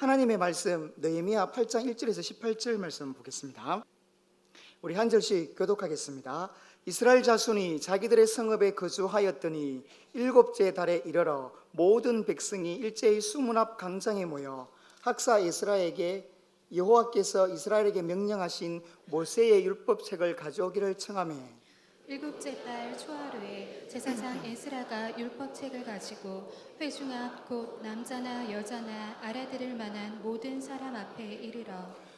하나님의 말씀 느헤미야 8장 1절에서 18절 말씀 보겠습니다. 우리 한 절씩 교독하겠습니다. 이스라엘 자손이 자기들의 성읍에 거주하였더니 일곱째 달에 이르러 모든 백성이 일제히 수문 앞 광장에 모여 학사 에스라에게 여호와께서 이스라엘에게 명령하신 모세의 율법책을 가져오기를 청하매 일곱째 달 초하루에 제사장 에스라가 율법책을 가지고 회중 앞 곧 남자나 여자나 알아들을 만한 모든 사람 앞에 이르러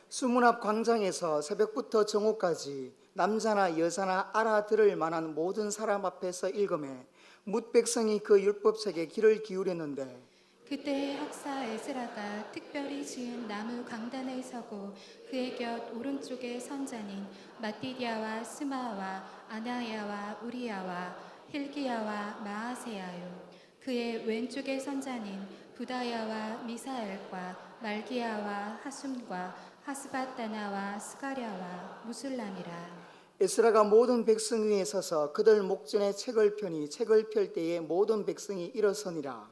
수문 앞 광장에서 새벽부터 정오까지 남자나 여자나 알아들을 만한 모든 사람 앞에서 읽음에 뭇 백성이 그 율법책에 귀를 기울였는데 그때 학사 에스라가 특별히 지은 나무 강단에 서고 그의 곁 오른쪽에 선자인 마띠디아와 스마와 아나야와 우리야와 힐기야와 마아세야요 그의 왼쪽에 선자인 부다야와 미사엘과 말기야와 하숨과 하스바다나와 스가랴와 무술람이라. 에스라가 모든 백성 위에 서서 그들 목전에 책을 펴니 책을 펼 때에 모든 백성이 일어서니라.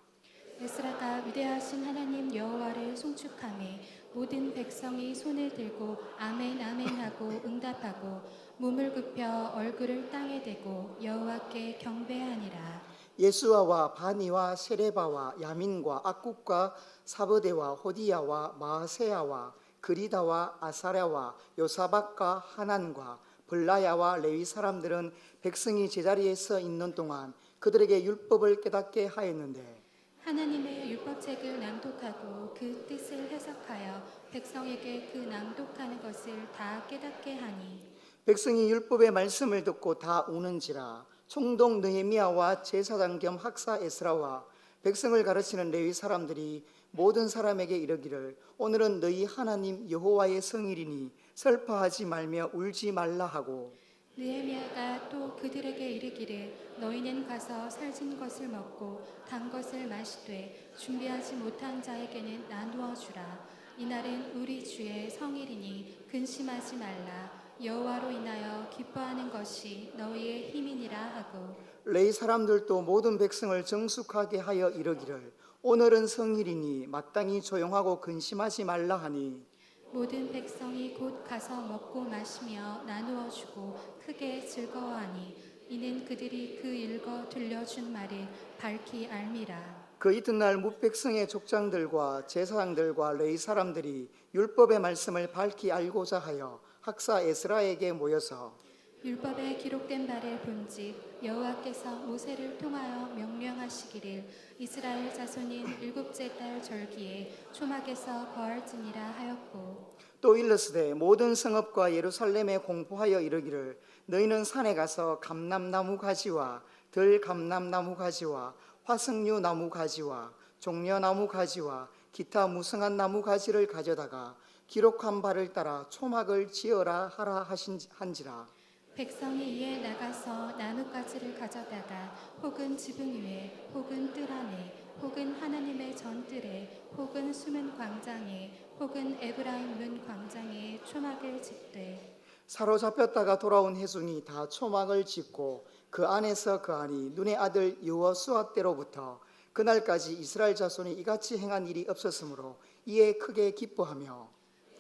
에스라가 위대하신 하나님 여호와를 송축하며 모든 백성이 손을 들고 아멘 아멘 하고 응답하고 몸을 굽혀 얼굴을 땅에 대고 여호와께 경배하니라. 예수아와 바니와 세레바와 야민과 악국과 사버데와 호디야와 마세야와 그리다와 아사랴와 요사박과 하난과 블라야와 레위 사람들은 백성이 제자리에 서 있는 동안 그들에게 율법을 깨닫게 하였는데 하나님의 율법책을 낭독하고 그 뜻을 해석하여 백성에게 그 낭독하는 것을 다 깨닫게 하니 백성이 율법의 말씀을 듣고 다 우는지라. 총독 느헤미야와 제사장 겸 학사 에스라와 백성을 가르치는 레위 사람들이 모든 사람에게 이르기를 오늘은 너희 하나님 여호와의 성일이니 슬퍼하지 말며 울지 말라 하고 느헤미야가 또 그들에게 이르기를 너희는 가서 살진 것을 먹고 단 것을 마시되 준비하지 못한 자에게는 나누어 주라. 이날은 우리 주의 성일이니 근심하지 말라. 여호와로 인하여 기뻐하는 것이 너희의 힘이니라 하고 레위 사람들도 모든 백성을 정숙하게 하여 이르기를 오늘은 성일이니 마땅히 조용하고 근심하지 말라 하니 모든 백성이 곧 가서 먹고 마시며 나누어 주고 크게 즐거워하니 이는 그들이 그 읽어 들려준 말을 밝히 알미라. 그 이튿날 뭇백성의 족장들과 제사장들과 레위 사람들이 율법의 말씀을 밝히 알고자 하여 학사 에스라에게 모여서 율법에 기록된 바를 본즉 여호와께서 모세를 통하여 명령하시기를 이스라엘 자손인 일곱째 달 절기에 초막에서 거할지니라 하였고 또 일러스되 모든 성읍과 예루살렘에 공포하여 이르기를 너희는 산에 가서 감람나무 가지와 들감람나무 가지와 화석류 나무 가지와 종려나무 가지와 기타 무성한 나무 가지를 가져다가 기록한 바를 따라 초막을 지어라 하라 한지라. 백성이 이에 나가서 나뭇가지를 가져다가 혹은 지붕 위에 혹은 뜰 안에 혹은 하나님의 전뜰에 혹은 수문 광장에 혹은 에브라임 문 광장에 초막을 짓되 사로잡혔다가 돌아온 회중이 다 초막을 짓고 그 안에서 그 안이 눈의 아들 여호수아 때로부터 그날까지 이스라엘 자손이 이같이 행한 일이 없었으므로 이에 크게 기뻐하며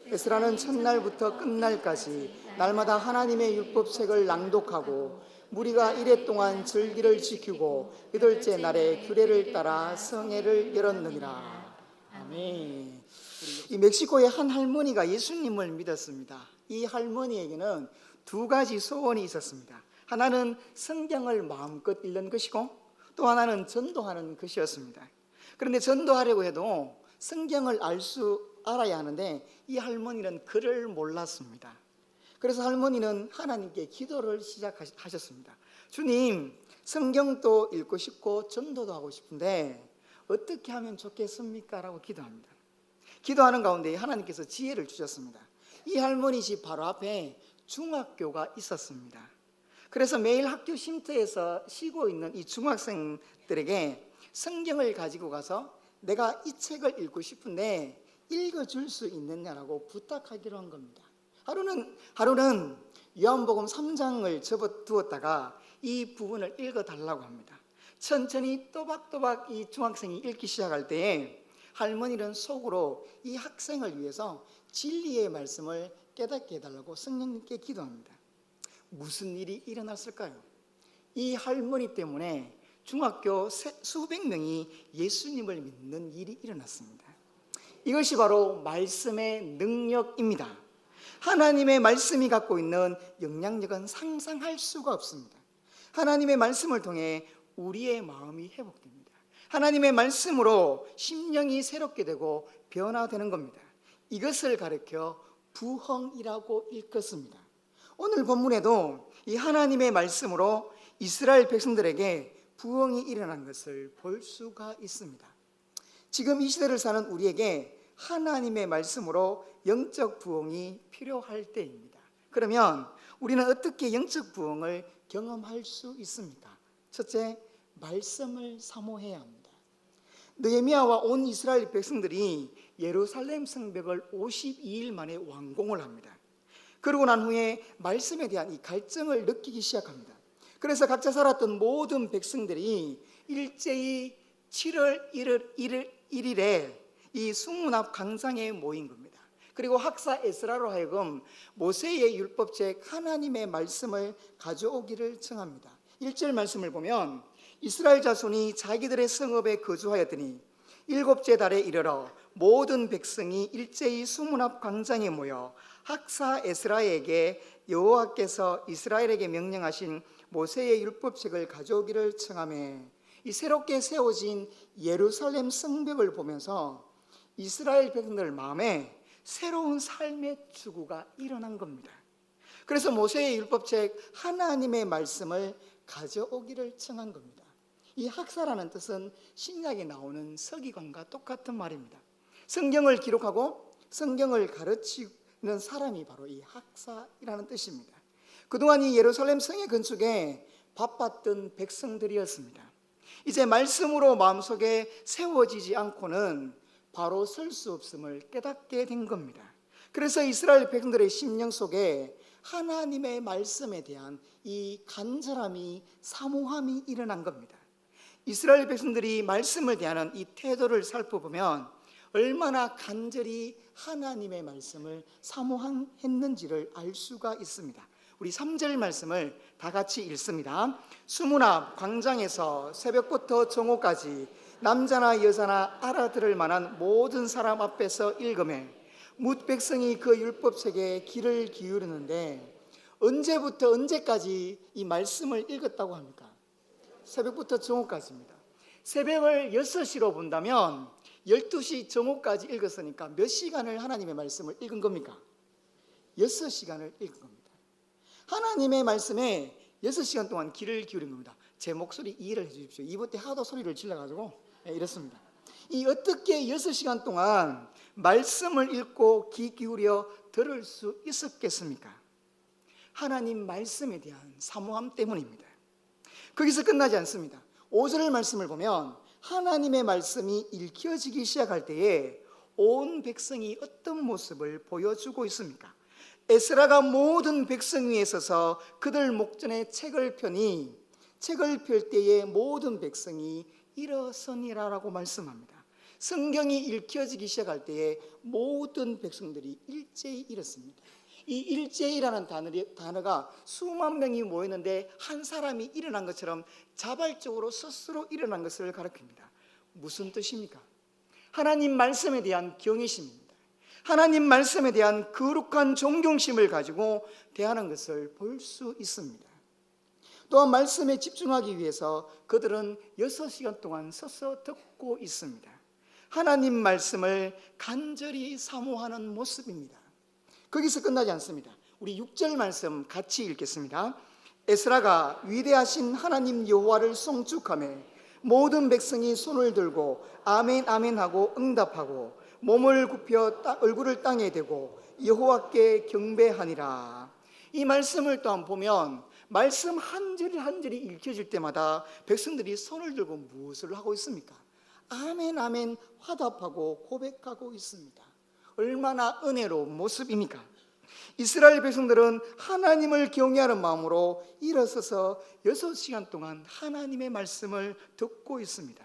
에스라는 첫날부터 끝날까지 날마다 하나님의 율법책을 낭독하고 무리가 이레 동안 절기를 지키고 여덟째 날에 규례를 따라 성회를 열었느니라. 아멘. 이 멕시코의 한 할머니가 예수님을 믿었습니다. 이 할머니에게는 두 가지 소원이 있었습니다. 하나는 성경을 마음껏 읽는 것이고 또 하나는 전도하는 것이었습니다. 그런데 전도하려고 해도 성경을 알아야 하는데 이 할머니는 글을 몰랐습니다. 그래서 할머니는 하나님께 기도를 시작하셨습니다. 주님, 성경도 읽고 싶고 전도도 하고 싶은데 어떻게 하면 좋겠습니까? 라고 기도합니다. 기도하는 가운데 하나님께서 지혜를 주셨습니다. 이 할머니 집 바로 앞에 중학교가 있었습니다. 그래서 매일 학교 쉼터에서 쉬고 있는 이 중학생들에게 성경을 가지고 가서 내가 이 책을 읽고 싶은데 읽어줄 수 있느냐라고 부탁하기로 한 겁니다. 하루는 요한복음 3장을 접어두었다가 이 부분을 읽어달라고 합니다. 천천히 또박또박 이 중학생이 읽기 시작할 때에 할머니는 속으로 이 학생을 위해서 진리의 말씀을 깨닫게 해달라고 성령님께 기도합니다. 무슨 일이 일어났을까요? 이 할머니 때문에 중학교 수백 명이 예수님을 믿는 일이 일어났습니다. 이것이 바로 말씀의 능력입니다. 하나님의 말씀이 갖고 있는 영향력은 상상할 수가 없습니다. 하나님의 말씀을 통해 우리의 마음이 회복됩니다. 하나님의 말씀으로 심령이 새롭게 되고 변화되는 겁니다. 이것을 가리켜 부흥이라고 일컫습니다. 오늘 본문에도 이 하나님의 말씀으로 이스라엘 백성들에게 부흥이 일어난 것을 볼 수가 있습니다. 지금 이 시대를 사는 우리에게 하나님의 말씀으로 영적 부흥이 필요할 때입니다. 그러면 우리는 어떻게 영적 부흥을 경험할 수 있습니까? 첫째, 말씀을 사모해야 합니다. 느헤미야와 온 이스라엘 백성들이 예루살렘 성벽을 52일 만에 완공을 합니다. 그러고 난 후에 말씀에 대한 이 갈증을 느끼기 시작합니다. 그래서 각자 살았던 모든 백성들이 일제히 7월 1일에 이 수문 앞 광장에 모인 겁니다. 그리고 학사 에스라로 하여금 모세의 율법책 하나님의 말씀을 가져오기를 청합니다. 1절 말씀을 보면 이스라엘 자손이 자기들의 성읍에 거주하였더니 7째 달에 이르러 모든 백성이 일제히 수문 앞 광장에 모여 학사 에스라에게 여호와께서 이스라엘에게 명령하신 모세의 율법책을 가져오기를 청하며 이 새롭게 세워진 예루살렘 성벽을 보면서 이스라엘 백성들 마음에 새로운 삶의 추구가 일어난 겁니다. 그래서 모세의 율법책 하나님의 말씀을 가져오기를 청한 겁니다. 이 학사라는 뜻은 신약에 나오는 서기관과 똑같은 말입니다. 성경을 기록하고 성경을 가르치는 사람이 바로 이 학사이라는 뜻입니다. 그동안 이 예루살렘 성의 건축에 바빴던 백성들이었습니다. 이제 말씀으로 마음속에 세워지지 않고는 바로 설 수 없음을 깨닫게 된 겁니다. 그래서 이스라엘 백성들의 심령 속에 하나님의 말씀에 대한 이 간절함이 사모함이 일어난 겁니다. 이스라엘 백성들이 말씀을 대하는 이 태도를 살펴보면 얼마나 간절히 하나님의 말씀을 사모했는지를 알 수가 있습니다. 우리 3절 말씀을 다 같이 읽습니다. 수문 앞 광장에서 새벽부터 정오까지 남자나 여자나 알아들을 만한 모든 사람 앞에서 읽으며 뭇 백성이 그 율법책에 귀를 기울이는데 언제부터 언제까지 이 말씀을 읽었다고 합니까? 새벽부터 정오까지입니다. 새벽을 6시로 본다면 12시 정오까지 읽었으니까 몇 시간을 하나님의 말씀을 읽은 겁니까? 6시간을 읽은 겁니다. 하나님의 말씀에 6시간 동안 귀를 기울인 겁니다. 제 목소리 이해를 해 주십시오. 이번 때 하도 소리를 질러가지고 이렇습니다. 이 어떻게 6시간 동안 말씀을 읽고 귀 기울여 들을 수 있었겠습니까? 하나님 말씀에 대한 사모함 때문입니다. 거기서 끝나지 않습니다. 5절 말씀을 보면 하나님의 말씀이 읽혀지기 시작할 때에 온 백성이 어떤 모습을 보여주고 있습니까? 에스라가 모든 백성 위에 서서 그들 목전에 책을 펴니 책을 펼 때에 모든 백성이 일어서니라라고 말씀합니다. 성경이 읽혀지기 시작할 때에 모든 백성들이 일제히 일었습니다. 이 일제히라는 단어가 수만 명이 모였는데 한 사람이 일어난 것처럼 자발적으로 스스로 일어난 것을 가리킵니다. 무슨 뜻입니까? 하나님 말씀에 대한 경외심입니다. 하나님 말씀에 대한 거룩한 존경심을 가지고 대하는 것을 볼 수 있습니다. 또한 말씀에 집중하기 위해서 그들은 6시간 동안 서서 듣고 있습니다. 하나님 말씀을 간절히 사모하는 모습입니다. 거기서 끝나지 않습니다. 우리 6절 말씀 같이 읽겠습니다. 에스라가 위대하신 하나님 여호와를 송축하며 모든 백성이 손을 들고 아멘 아멘 하고 응답하고 몸을 굽혀 얼굴을 땅에 대고 여호와께 경배하니라. 이 말씀을 또한 보면 말씀 한 절이 한 절이 읽혀질 때마다 백성들이 손을 들고 무엇을 하고 있습니까? 아멘 아멘 화답하고 고백하고 있습니다. 얼마나 은혜로운 모습입니까? 이스라엘 백성들은 하나님을 경외하는 마음으로 일어서서 6시간 동안 하나님의 말씀을 듣고 있습니다.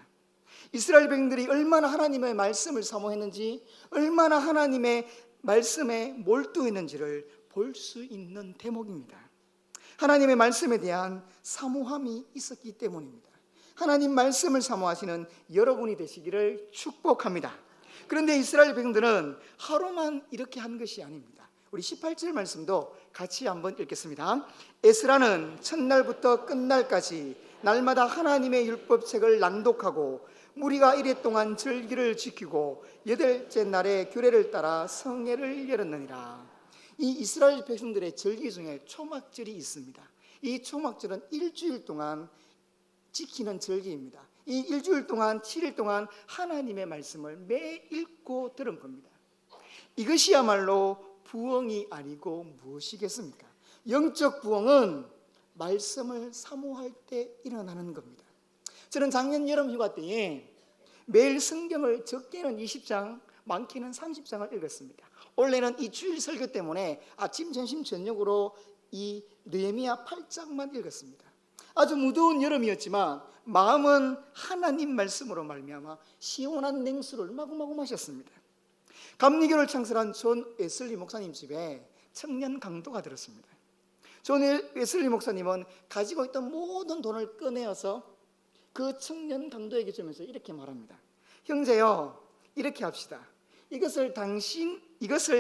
이스라엘 백성들이 얼마나 하나님의 말씀을 사모했는지, 얼마나 하나님의 말씀에 몰두했는지를 볼 수 있는 대목입니다. 하나님의 말씀에 대한 사모함이 있었기 때문입니다. 하나님 말씀을 사모하시는 여러분이 되시기를 축복합니다. 그런데 이스라엘 백성들은 하루만 이렇게 한 것이 아닙니다. 우리 18절 말씀도 같이 한번 읽겠습니다. 에스라는 첫날부터 끝날까지 날마다 하나님의 율법책을 낭독하고 무리가 이래 동안 절기를 지키고 여덟째 날에 규례를 따라 성회를 열었느니라. 이 이스라엘 백성들의 절기 중에 초막절이 있습니다. 이 초막절은 일주일 동안 지키는 절기입니다. 이 일주일 동안 7일 동안 하나님의 말씀을 매일 읽고 들은 겁니다. 이것이야말로 부흥이 아니고 무엇이겠습니까? 영적 부흥은 말씀을 사모할 때 일어나는 겁니다. 저는 작년 여름 휴가 때에 매일 성경을 적게는 20장, 많게는 30장을 읽었습니다. 원래는 이 주일 설교 때문에 아침, 점심, 저녁으로 이 느헤미야 8장만 읽었습니다. 아주 무더운 여름이었지만 마음은 하나님 말씀으로 말미암아 시원한 냉수를 마구마구 마셨습니다. 감리교를 창설한 존 웨슬리 목사님 집에 청년 강도가 들었습니다. 존 웨슬리 목사님은 가지고 있던 모든 돈을 꺼내어서 그 청년 강도에게 주면서 이렇게 말합니다. 형제요, 이렇게 합시다. 이것을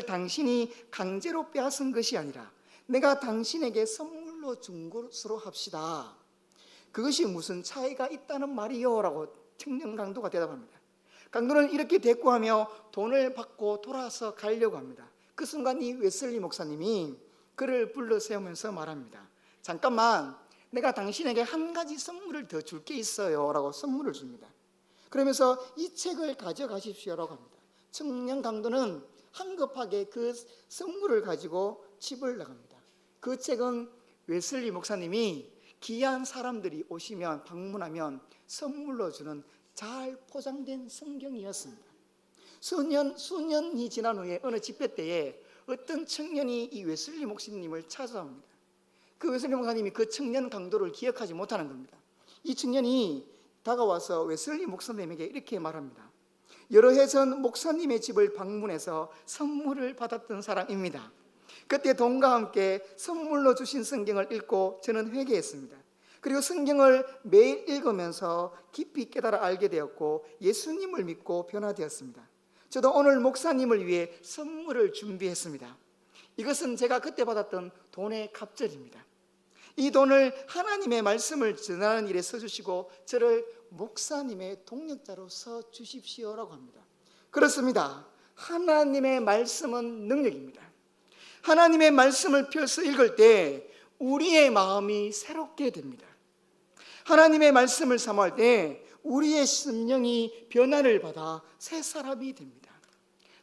당신이 강제로 빼앗은 것이 아니라 내가 당신에게 선물로 준 것으로 합시다. 그것이 무슨 차이가 있다는 말이요? 라고 청년 강도가 대답합니다. 강도는 이렇게 대꾸하며 돈을 받고 돌아서 가려고 합니다. 그 순간 이 웨슬리 목사님이 그를 불러 세우면서 말합니다. 잠깐만, 내가 당신에게 한 가지 선물을 더 줄 게 있어요 라고 선물을 줍니다. 그러면서 이 책을 가져가십시오라고 합니다. 청년 강도는 한급하게 그 선물을 가지고 집을 나갑니다. 그 책은 웨슬리 목사님이 귀한 사람들이 오시면 방문하면 선물로 주는 잘 포장된 성경이었습니다. 수년이 지난 후에 어느 집회 때에 어떤 청년이 이 웨슬리 목사님을 찾아옵니다. 그 웨슬리 목사님이 그 청년 강도를 기억하지 못하는 겁니다. 이 청년이 다가와서 웨슬리 목사님에게 이렇게 말합니다. 여러 해 전 목사님의 집을 방문해서 선물을 받았던 사람입니다. 그때 돈과 함께 선물로 주신 성경을 읽고 저는 회개했습니다. 그리고 성경을 매일 읽으면서 깊이 깨달아 알게 되었고 예수님을 믿고 변화되었습니다. 저도 오늘 목사님을 위해 선물을 준비했습니다. 이것은 제가 그때 받았던 돈의 갑절입니다. 이 돈을 하나님의 말씀을 전하는 일에 써주시고 저를 목사님의 동력자로 써주십시오라고 합니다. 그렇습니다. 하나님의 말씀은 능력입니다. 하나님의 말씀을 펴서 읽을 때 우리의 마음이 새롭게 됩니다. 하나님의 말씀을 사모할 때 우리의 심령이 변화를 받아 새 사람이 됩니다.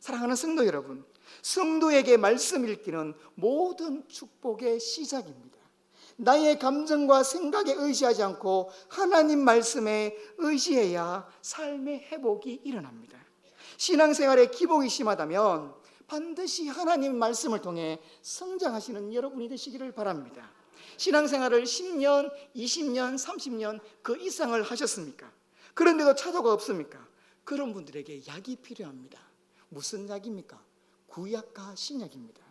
사랑하는 성도 여러분, 성도에게 말씀 읽기는 모든 축복의 시작입니다. 나의 감정과 생각에 의지하지 않고 하나님 말씀에 의지해야 삶의 회복이 일어납니다. 신앙생활에 기복이 심하다면 반드시 하나님 말씀을 통해 성장하시는 여러분이 되시기를 바랍니다. 신앙생활을 10년, 20년, 30년 그 이상을 하셨습니까? 그런데도 차도가 없습니까? 그런 분들에게 약이 필요합니다. 무슨 약입니까? 구약과 신약입니다.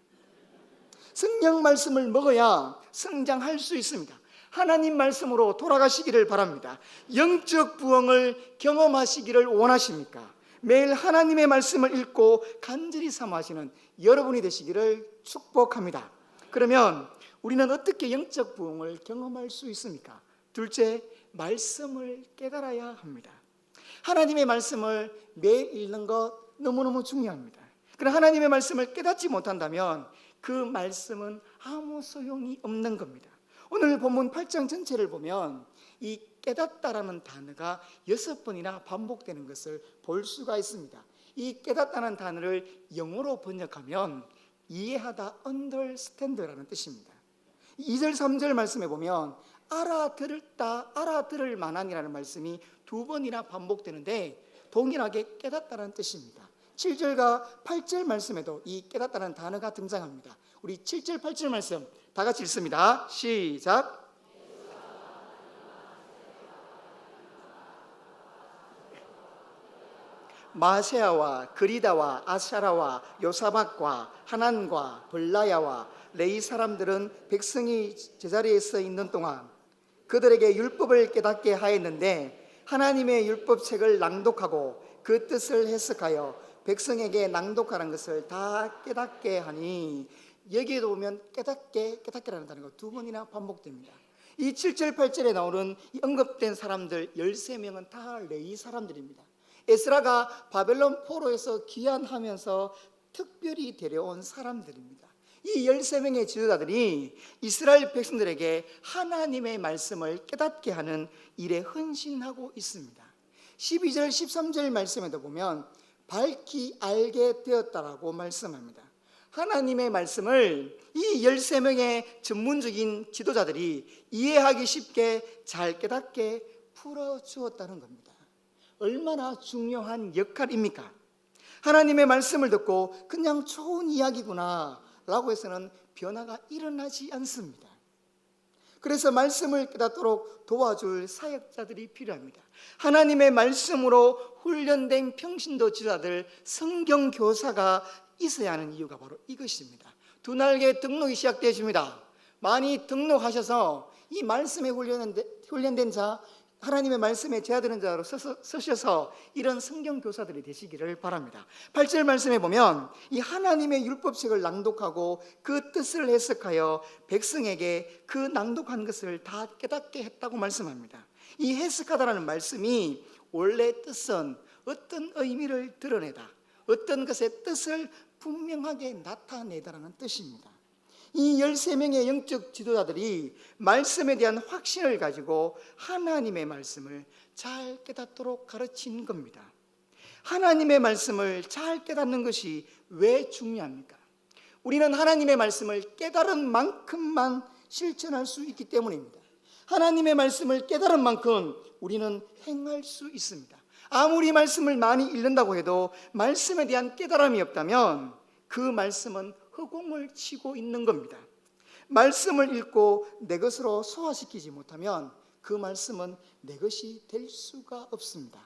성경 말씀을 먹어야 성장할 수 있습니다. 하나님 말씀으로 돌아가시기를 바랍니다. 영적 부흥을 경험하시기를 원하십니까? 매일 하나님의 말씀을 읽고 간절히 사모하시는 여러분이 되시기를 축복합니다. 그러면 우리는 어떻게 영적 부흥을 경험할 수 있습니까? 둘째, 말씀을 깨달아야 합니다. 하나님의 말씀을 매일 읽는 것 너무너무 중요합니다. 그러나 하나님의 말씀을 깨닫지 못한다면 그 말씀은 아무 소용이 없는 겁니다. 오늘 본문 8장 전체를 보면 이 깨닫다라는 단어가 6번이나 반복되는 것을 볼 수가 있습니다. 이 깨닫다는 단어를 영어로 번역하면 이해하다, understand라는 뜻입니다. 2절 3절 말씀에 보면 알아들었다, 알아들을 만한이라는 말씀이 2번이나 반복되는데 동일하게 깨닫다라는 뜻입니다. 7절과 8절 말씀에도 이 깨닫다는 단어가 등장합니다. 우리 7절 8절 말씀 다 같이 읽습니다. 시작. 마세아와 그리다와 아샤라와 요사박과 하난과 블라야와 레이 사람들은 백성이 제자리에 서 있는 동안 그들에게 율법을 깨닫게 하였는데 하나님의 율법책을 낭독하고 그 뜻을 해석하여 백성에게 낭독하는 것을 다 깨닫게 하니, 여기에도 보면 깨닫게라는 단어가 두 번이나 반복됩니다. 이 7절 8절에 나오는 이 언급된 사람들 13명은 다 레위 사람들입니다. 에스라가 바벨론 포로에서 귀환하면서 특별히 데려온 사람들입니다. 이 13명의 지도자들이 이스라엘 백성들에게 하나님의 말씀을 깨닫게 하는 일에 헌신하고 있습니다. 12절 13절 말씀에도 보면 밝히 알게 되었다라고 말씀합니다. 하나님의 말씀을 이 13명의 전문적인 지도자들이 이해하기 쉽게 잘 깨닫게 풀어주었다는 겁니다. 얼마나 중요한 역할입니까? 하나님의 말씀을 듣고 그냥 좋은 이야기구나 라고 해서는 변화가 일어나지 않습니다. 그래서 말씀을 깨닫도록 도와줄 사역자들이 필요합니다. 하나님의 말씀으로 훈련된 평신도 지도자들, 성경교사가 있어야 하는 이유가 바로 이것입니다. 두 날개 등록이 시작되십니다. 많이 등록하셔서 이 말씀에 훈련된 자, 하나님의 말씀에 제하되는 자로 서셔서 이런 성경교사들이 되시기를 바랍니다. 8절 말씀에 보면 이 하나님의 율법책을 낭독하고 그 뜻을 해석하여 백성에게 그 낭독한 것을 다 깨닫게 했다고 말씀합니다. 이 해석하다라는 말씀이 원래 뜻은 어떤 의미를 드러내다, 어떤 것의 뜻을 분명하게 나타내다라는 뜻입니다. 이 13명의 영적 지도자들이 말씀에 대한 확신을 가지고 하나님의 말씀을 잘 깨닫도록 가르친 겁니다. 하나님의 말씀을 잘 깨닫는 것이 왜 중요합니까? 우리는 하나님의 말씀을 깨달은 만큼만 실천할 수 있기 때문입니다. 하나님의 말씀을 깨달은 만큼 우리는 행할 수 있습니다. 아무리 말씀을 많이 읽는다고 해도 말씀에 대한 깨달음이 없다면 그 말씀은 허공을 치고 있는 겁니다. 말씀을 읽고 내 것으로 소화시키지 못하면 그 말씀은 내 것이 될 수가 없습니다.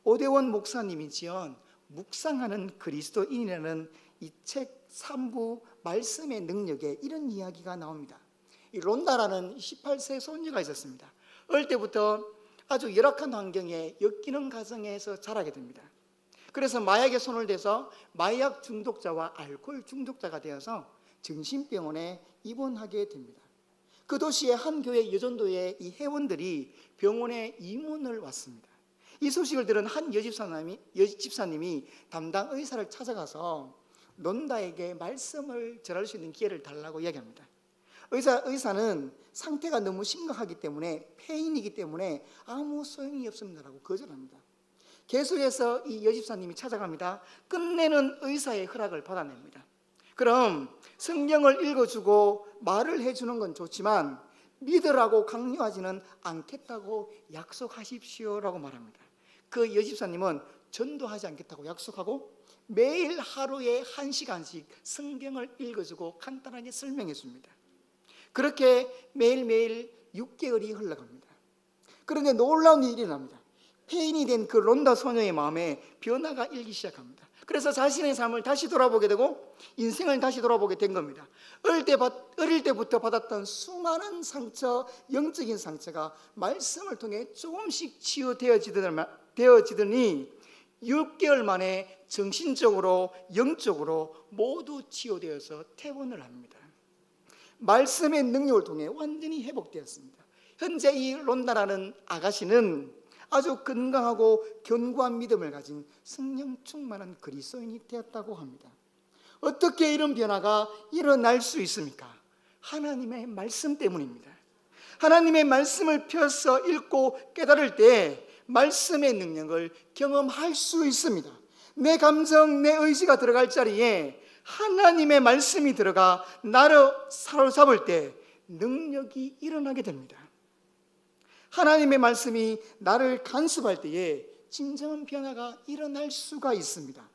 오대원 목사님이 지은 묵상하는 그리스도인이라는 이 책 3부 말씀의 능력에 이런 이야기가 나옵니다. 이 론다라는 18세 손녀가 있었습니다. 어릴 때부터 아주 열악한 환경에 엮이는 가정에서 자라게 됩니다. 그래서 마약에 손을 대서 마약 중독자와 알코올 중독자가 되어서 정신병원에 입원하게 됩니다. 그 도시의 한 교회 여전도의 이 회원들이 병원에 입원을 왔습니다. 이 소식을 들은 한 여집사님이 담당 의사를 찾아가서 론다에게 말씀을 전할 수 있는 기회를 달라고 이야기합니다. 의사는 상태가 너무 심각하기 때문에, 폐인이기 때문에 아무 소용이 없습니다라고 거절합니다. 계속해서 이 여집사님이 찾아갑니다. 끝내는 의사의 허락을 받아냅니다. 그럼 성경을 읽어주고 말을 해주는 건 좋지만 믿으라고 강요하지는 않겠다고 약속하십시오라고 말합니다. 그 여집사님은 전도하지 않겠다고 약속하고 매일 하루에 1시간씩 성경을 읽어주고 간단하게 설명해 줍니다. 그렇게 매일매일 6개월이 흘러갑니다. 그런데 놀라운 일이 일어납니다. 폐인이 된 그 론다 소녀의 마음에 변화가 일기 시작합니다. 그래서 자신의 삶을 다시 돌아보게 되고 인생을 다시 돌아보게 된 겁니다. 어릴 때부터 받았던 수많은 상처, 영적인 상처가 말씀을 통해 조금씩 치유되어지더니 6개월 만에 정신적으로, 영적으로 모두 치유되어서 퇴원을 합니다. 말씀의 능력을 통해 완전히 회복되었습니다. 현재 이 론다라는 아가씨는 아주 건강하고 견고한 믿음을 가진 성령 충만한 그리스도인이 되었다고 합니다. 어떻게 이런 변화가 일어날 수 있습니까? 하나님의 말씀 때문입니다. 하나님의 말씀을 펴서 읽고 깨달을 때 말씀의 능력을 경험할 수 있습니다. 내 감정, 내 의지가 들어갈 자리에 하나님의 말씀이 들어가 나를 사로잡을 때 능력이 일어나게 됩니다. 하나님의 말씀이 나를 간섭할 때에 진정한 변화가 일어날 수가 있습니다.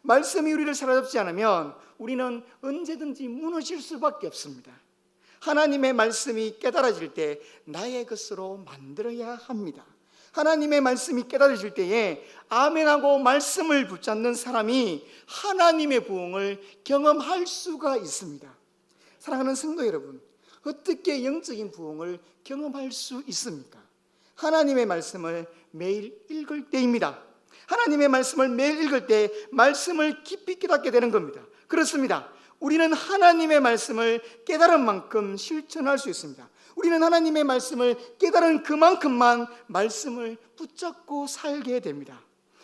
말씀이 우리를 사로잡지 않으면 우리는 언제든지 무너질 수밖에 없습니다. 하나님의 말씀이 깨달아질 때 나의 것으로 만들어야 합니다. 하나님의 말씀이 깨달아질 때에 아멘하고 말씀을 붙잡는 사람이 하나님의 부흥을 경험할 수가 있습니다. 사랑하는 성도 여러분, 어떻게 영적인 부흥을 경험할 수 있습니까? 하나님의 말씀을 매일 읽을 때입니다. 하나님의 말씀을 매일 읽을 때 말씀을 깊이 깨닫게 되는 겁니다. 그렇습니다. 우리는 하나님의 말씀을 깨달은 만큼 실천할 수 있습니다. 우리는 하나님의 말씀을 깨달은 그만큼만 말씀을 붙잡고 살게 됩니다.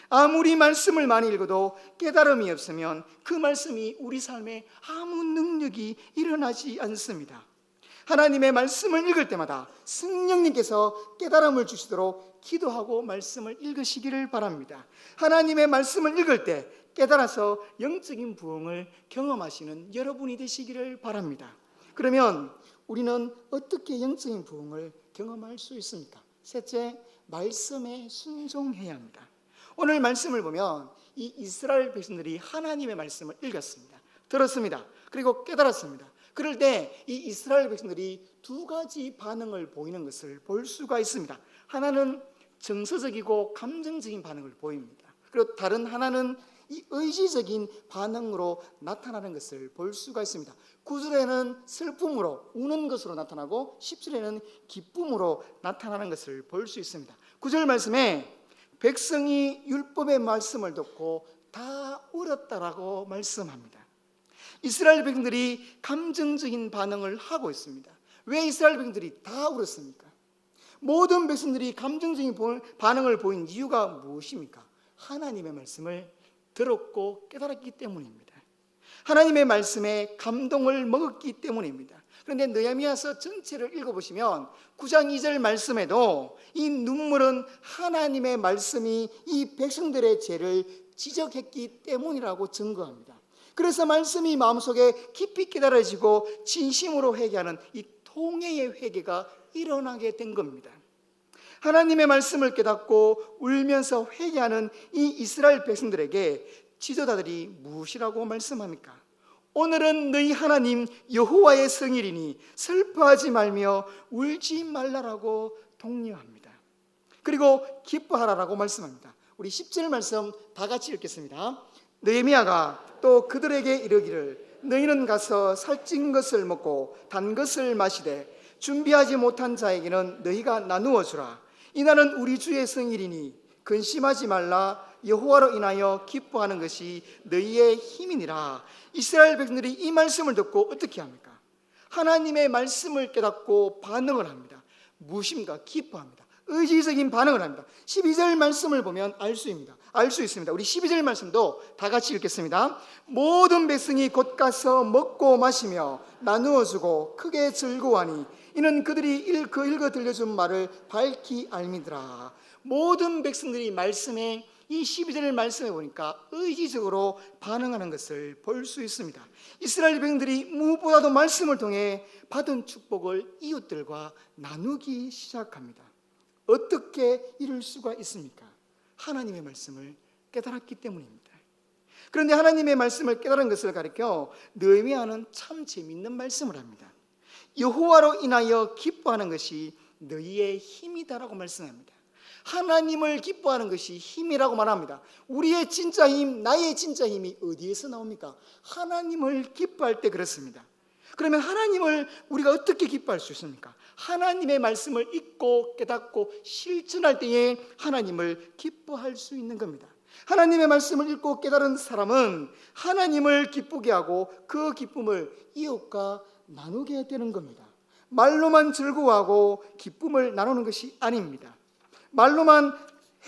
아무리 말씀을 많이 읽어도 깨달음이 없으면 그 말씀이 우리 삶에 아무 능력이 일어나지 않습니다. 하나님의 말씀을 읽을 때마다 성령님께서 깨달음을 주시도록 기도하고 말씀을 읽으시기를 바랍니다. 하나님의 말씀을 읽을 때 깨달아서 영적인 부흥을 경험하시는 여러분이 되시기를 바랍니다. 그러면 우리는 어떻게 영적인 부흥을 경험할 수 있습니까? 셋째, 말씀에 순종해야 합니다. 오늘 말씀을 보면 이 이스라엘 백성들이 하나님의 말씀을 읽었습니다. 들었습니다. 그리고 깨달았습니다. 그럴 때 이 이스라엘 백성들이 두 가지 반응을 보이는 것을 볼 수가 있습니다. 하나는 정서적이고 감정적인 반응을 보입니다. 그리고 다른 하나는 이 의지적인 반응으로 나타나는 것을 볼 수가 있습니다. 9절에는 슬픔으로 우는 것으로 나타나고 10절에는 기쁨으로 나타나는 것을 볼 수 있습니다. 9절 말씀에 백성이 율법의 말씀을 듣고 다 울었다라고 말씀합니다. 이스라엘 백성들이 감정적인 반응을 하고 있습니다. 왜 이스라엘 백성들이 다 울었습니까? 모든 백성들이 감정적인 반응을 보인 이유가 무엇입니까? 하나님의 말씀을 들었고 깨달았기 때문입니다. 하나님의 말씀에 감동을 먹었기 때문입니다. 그런데 느헤미야서 전체를 읽어보시면 9장 2절 말씀에도 이 눈물은 하나님의 말씀이 이 백성들의 죄를 지적했기 때문이라고 증거합니다. 그래서 말씀이 마음속에 깊이 깨달아지고 진심으로 회개하는 이 통회의 회개가 일어나게 된 겁니다. 하나님의 말씀을 깨닫고 울면서 회개하는 이 이스라엘 백성들에게 지도자들이 무엇이라고 말씀합니까? 오늘은 너희 하나님 여호와의 성일이니 슬퍼하지 말며 울지 말라라고 독려합니다. 그리고 기뻐하라라고 말씀합니다. 우리 10절 말씀 다 같이 읽겠습니다. 느헤미야가 또 그들에게 이르기를 너희는 가서 살찐 것을 먹고 단 것을 마시되 준비하지 못한 자에게는 너희가 나누어 주라. 이날은 우리 주의 성일이니 근심하지 말라. 여호와로 인하여 기뻐하는 것이 너희의 힘이니라. 이스라엘 백성들이 이 말씀을 듣고 어떻게 합니까? 하나님의 말씀을 깨닫고 반응을 합니다. 무엇입니까? 기뻐합니다. 의지적인 반응을 합니다. 12절 말씀을 보면 알 수 있습니다. 우리 12절 말씀도 다 같이 읽겠습니다. 모든 백성이 곧 가서 먹고 마시며 나누어 주고 크게 즐거워하니 이는 그들이 읽어 들려준 말을 밝히 알미더라. 모든 백성들이 말씀에 이 12절 말씀에 보니까 의지적으로 반응하는 것을 볼 수 있습니다. 이스라엘 백성들이 무엇보다도 말씀을 통해 받은 축복을 이웃들과 나누기 시작합니다. 어떻게 이룰 수가 있습니까? 하나님의 말씀을 깨달았기 때문입니다. 그런데 하나님의 말씀을 깨달은 것을 가리켜 느헤미야는 참 재미있는 말씀을 합니다. 여호와로 인하여 기뻐하는 것이 너희의 힘이다라고 말씀합니다. 하나님을 기뻐하는 것이 힘이라고 말합니다. 우리의 진짜 힘, 나의 진짜 힘이 어디에서 나옵니까? 하나님을 기뻐할 때 그렇습니다. 그러면 하나님을 우리가 어떻게 기뻐할 수 있습니까? 하나님의 말씀을 읽고 깨닫고 실천할 때에 하나님을 기뻐할 수 있는 겁니다. 하나님의 말씀을 읽고 깨달은 사람은 하나님을 기쁘게 하고 그 기쁨을 이웃과 나누게 되는 겁니다. 말로만 즐거워하고 기쁨을 나누는 것이 아닙니다. 말로만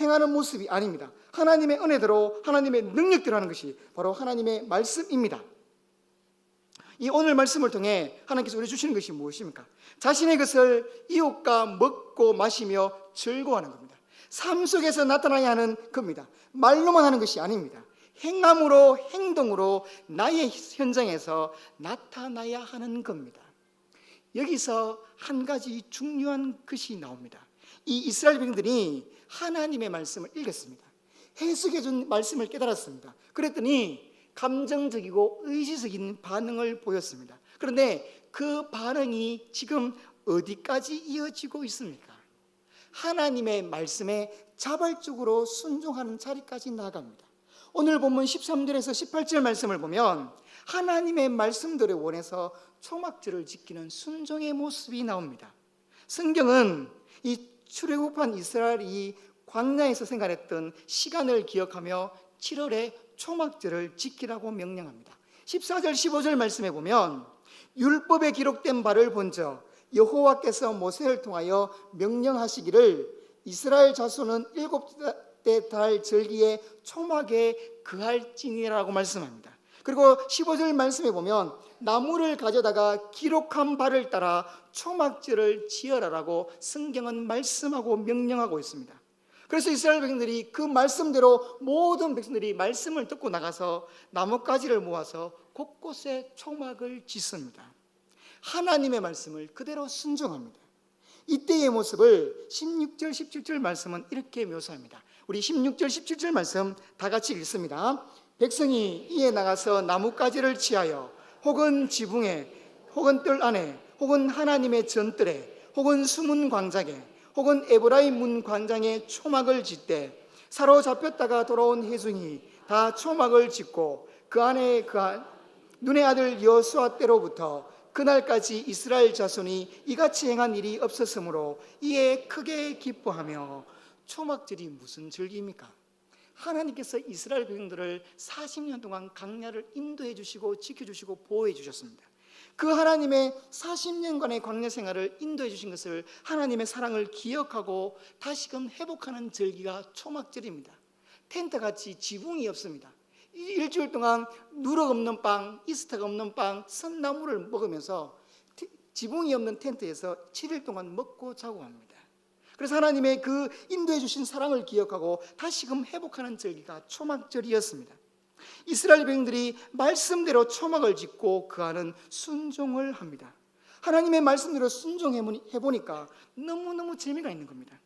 행하는 모습이 아닙니다. 하나님의 은혜대로 하나님의 능력대로 하는 것이 바로 하나님의 말씀입니다. 이 오늘 말씀을 통해 하나님께서 우리 주시는 것이 무엇입니까? 자신의 것을 이웃과 먹고 마시며 즐거워하는 겁니다. 삶 속에서 나타나야 하는 겁니다. 말로만 하는 것이 아닙니다. 행함으로 행동으로 나의 현장에서 나타나야 하는 겁니다. 여기서 한 가지 중요한 것이 나옵니다. 이 이스라엘 백성들이 하나님의 말씀을 읽었습니다. 해석해 준 말씀을 깨달았습니다. 그랬더니 감정적이고 의지적인 반응을 보였습니다. 그런데 그 반응이 지금 어디까지 이어지고 있습니까? 하나님의 말씀에 자발적으로 순종하는 자리까지 나아갑니다. 오늘 본문 13절에서 18절 말씀을 보면 하나님의 말씀들을 원해서 초막절을 지키는 순종의 모습이 나옵니다. 성경은 이 출애굽한 이스라엘이 광야에서 생활했던 시간을 기억하며 7월에 초막절을 지키라고 명령합니다. 14절 15절 말씀에 보면 율법에 기록된 바를 본즉 여호와께서 모세를 통하여 명령하시기를 이스라엘 자손은 7대 달 절기에 초막에 거할지니라고 말씀합니다. 그리고 15절 말씀에 보면 나무를 가져다가 기록한 바를 따라 초막절을 지어라라고 성경은 말씀하고 명령하고 있습니다. 그래서 이스라엘 백성들이 그 말씀대로 모든 백성들이 말씀을 듣고 나가서 나뭇가지를 모아서 곳곳에 초막을 짓습니다. 하나님의 말씀을 그대로 순종합니다. 이때의 모습을 16절 17절 말씀은 이렇게 묘사합니다. 우리 16절 17절 말씀 다 같이 읽습니다. 백성이 이에 나가서 나뭇가지를 치하여 혹은 지붕에 혹은 뜰 안에 혹은 하나님의 전뜰에 혹은 숨은 광장에 혹은 에브라임 문 광장에 초막을 짓되 사로잡혔다가 돌아온 회중이 다 초막을 짓고 그 안에 눈의 아들 여호수아 때로부터 그날까지 이스라엘 자손이 이같이 행한 일이 없었으므로 이에 크게 기뻐하며. 초막절이 무슨 절기입니까? 하나님께서 이스라엘 백성들을 40년 동안 광야를 인도해 주시고 지켜주시고 보호해 주셨습니다. 그 하나님의 40년간의 광야 생활을 인도해 주신 것을 하나님의 사랑을 기억하고 다시금 회복하는 절기가 초막절입니다. 텐트같이 지붕이 없습니다. 일주일 동안 누룩 없는 빵, 이스트가 없는 빵, 선나물을 먹으면서 지붕이 없는 텐트에서 7일 동안 먹고 자고 합니다. 그래서 하나님의 그 인도해 주신 사랑을 기억하고 다시금 회복하는 절기가 초막절이었습니다. 이스라엘 백성들이 말씀대로 초막을 짓고 그 안은 순종을 합니다. 하나님의 말씀대로 순종해 보니까 너무너무 재미가 있는 겁니다.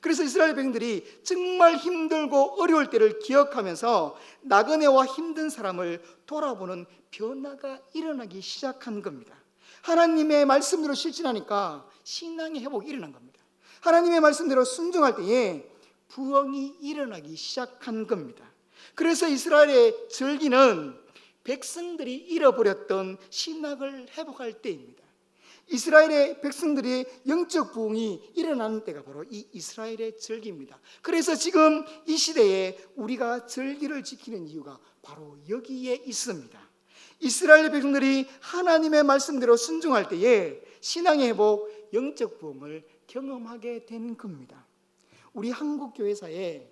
그래서 이스라엘 백성들이 정말 힘들고 어려울 때를 기억하면서 나그네와 힘든 사람을 돌아보는 변화가 일어나기 시작한 겁니다. 하나님의 말씀대로 실천하니까 신앙의 회복이 일어난 겁니다. 하나님의 말씀대로 순종할 때에 부흥이 일어나기 시작한 겁니다. 그래서 이스라엘의 절기는 백성들이 잃어버렸던 신학을 회복할 때입니다. 이스라엘의 백성들이 영적 부흥이 일어나는 때가 바로 이 이스라엘의 절기입니다. 그래서 지금 이 시대에 우리가 절기를 지키는 이유가 바로 여기에 있습니다. 이스라엘 백성들이 하나님의 말씀대로 순종할 때에 신앙의 회복, 영적 부흥을 경험하게 된 겁니다. 우리 한국 교회사에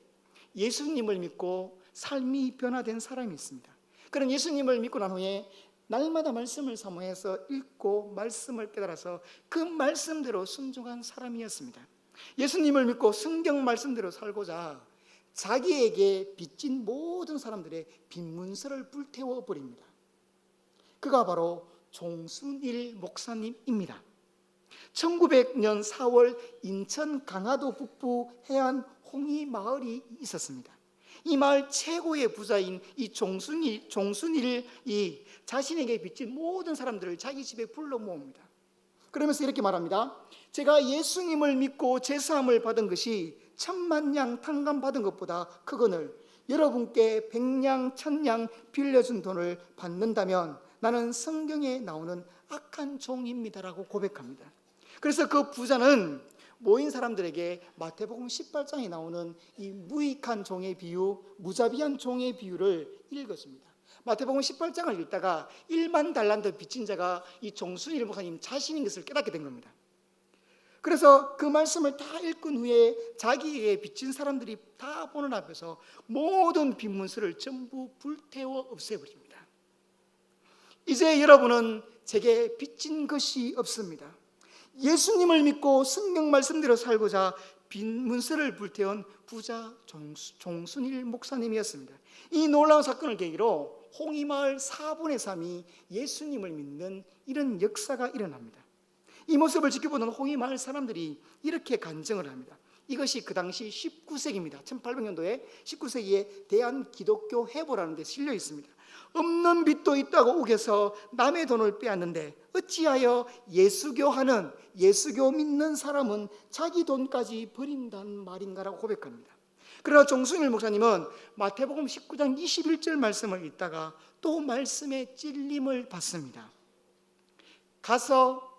예수님을 믿고 삶이 변화된 사람이 있습니다. 그런 예수님을 믿고 난 후에 날마다 말씀을 사모해서 읽고 말씀을 깨달아서 그 말씀대로 순종한 사람이었습니다. 예수님을 믿고 성경 말씀대로 살고자 자기에게 빚진 모든 사람들의 빚문서를 불태워 버립니다. 그가 바로 종순일 목사님입니다. 1900년 4월 인천 강화도 북부 해안 홍이 마을이 있었습니다. 이 마을 최고의 부자인 이 종순일이 자신에게 빚진 모든 사람들을 자기 집에 불러 모읍니다. 그러면서 이렇게 말합니다. 제가 예수님을 믿고 제사함을 받은 것이 10,000냥 탕감받은 것보다 크거늘 여러분께 100냥 1000냥 빌려준 돈을 받는다면 나는 성경에 나오는 악한 종입니다라고 고백합니다. 그래서 그 부자는 모인 사람들에게 마태복음 18장에 나오는 이 무익한 종의 비유, 무자비한 종의 비유를 읽었습니다. 마태복음 18장을 읽다가 1만 달란트 빚진 자가 이 종순일 목사님 자신인 것을 깨닫게 된 겁니다. 그래서 그 말씀을 다 읽은 후에 자기에게 빚진 사람들이 다 보는 앞에서 모든 빚문서를 전부 불태워 없애버립니다. 이제 여러분은 제게 빚진 것이 없습니다. 예수님을 믿고 성경 말씀대로 살고자 빚문서를 불태운 부자 종순일 목사님이었습니다. 이 놀라운 사건을 계기로 홍이마을 4분의 3이 예수님을 믿는 이런 역사가 일어납니다. 이 모습을 지켜보는 홍이마을 사람들이 이렇게 간증을 합니다. 이것이 그 당시 19세기입니다. 1800년도에 19세기에 대한기독교 회보라는 데 실려 있습니다. 없는 빚도 있다고 우겨서 남의 돈을 빼앗는데 어찌하여 예수교하는, 예수교 믿는 사람은 자기 돈까지 버린다는 말인가라고 고백합니다. 그러나 종순일 목사님은 마태복음 19장 21절 말씀을 읽다가 또 말씀의 찔림을 받습니다. 가서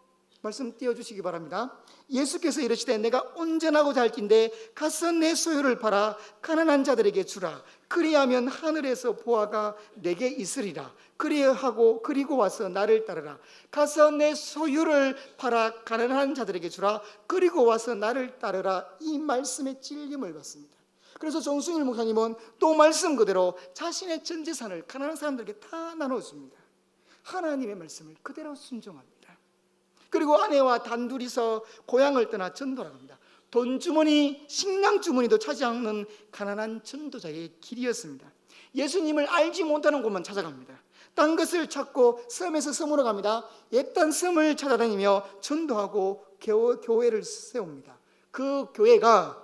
말씀 띄워주시기 바랍니다. 예수께서 이르시되 내가 온전하고자 할진대 가서 내 소유를 팔아 가난한 자들에게 주라. 그리하면 하늘에서 보화가 내게 있으리라. 그리하고 그리고 와서 나를 따르라. 가서 내 소유를 팔아 가난한 자들에게 주라. 그리고 와서 나를 따르라. 이 말씀의 찔림을 받습니다. 그래서 정순일 목사님은 또 말씀 그대로 자신의 전 재산을 가난한 사람들에게 다 나눠줍니다. 하나님의 말씀을 그대로 순종합니다. 그리고 아내와 단둘이서 고향을 떠나 전도를 합니다. 돈주머니, 식량주머니도 차지 않는 가난한 전도자의 길이었습니다. 예수님을 알지 못하는 곳만 찾아갑니다. 딴 것을 찾고 섬에서 섬으로 갑니다. 옛단 섬을 찾아다니며 전도하고 교회를 세웁니다. 그 교회가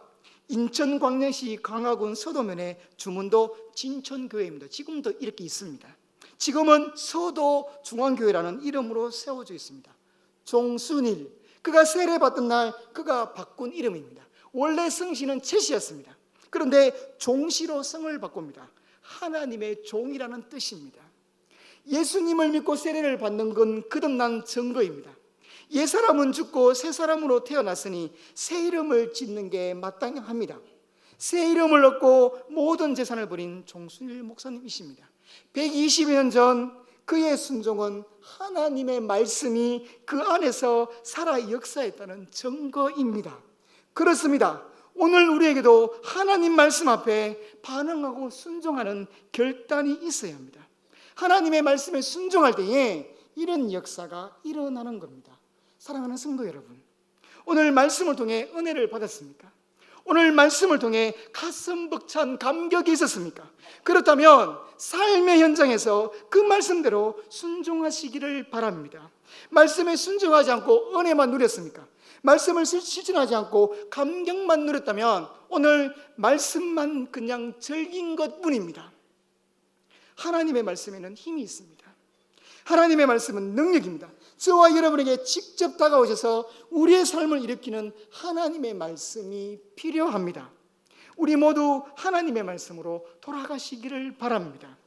인천광역시 광화군 서도면의 주문도 진천교회입니다. 지금도 이렇게 있습니다. 지금은 서도중앙교회라는 이름으로 세워져 있습니다. 종순일, 그가 세례받던 날 그가 바꾼 이름입니다. 원래 성씨는 채씨였습니다. 그런데 종씨로 성을 바꿉니다. 하나님의 종이라는 뜻입니다. 예수님을 믿고 세례를 받는 건 거듭난 증거입니다. 옛사람은 죽고 새 사람으로 태어났으니 새 이름을 짓는 게 마땅합니다. 새 이름을 얻고 모든 재산을 버린 종순일 목사님이십니다. 120년 전 그의 순종은 하나님의 말씀이 그 안에서 살아 역사했다는 증거입니다. 그렇습니다. 오늘 우리에게도 하나님 말씀 앞에 반응하고 순종하는 결단이 있어야 합니다. 하나님의 말씀에 순종할 때에 이런 역사가 일어나는 겁니다. 사랑하는 성도 여러분, 오늘 말씀을 통해 은혜를 받았습니까? 오늘 말씀을 통해 가슴 벅찬 감격이 있었습니까? 그렇다면 삶의 현장에서 그 말씀대로 순종하시기를 바랍니다. 말씀에 순종하지 않고 은혜만 누렸습니까? 말씀을 실천하지 않고 감격만 누렸다면 오늘 말씀만 그냥 즐긴 것뿐입니다. 하나님의 말씀에는 힘이 있습니다. 하나님의 말씀은 능력입니다. 저와 여러분에게 직접 다가오셔서 우리의 삶을 일으키는 하나님의 말씀이 필요합니다. 우리 모두 하나님의 말씀으로 돌아가시기를 바랍니다.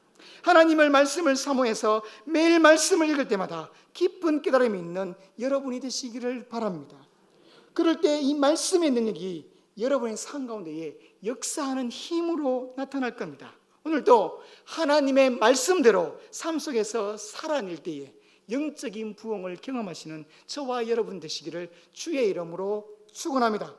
하나님의 말씀을 사모해서 매일 말씀을 읽을 때마다 깊은 깨달음이 있는 여러분이 되시기를 바랍니다. 그럴 때 이 말씀의 능력이 여러분의 삶 가운데에 역사하는 힘으로 나타날 겁니다. 오늘도 하나님의 말씀대로 삶 속에서 살아낼 때에 영적인 부흥을 경험하시는 저와 여러분 되시기를 주의 이름으로 축원합니다.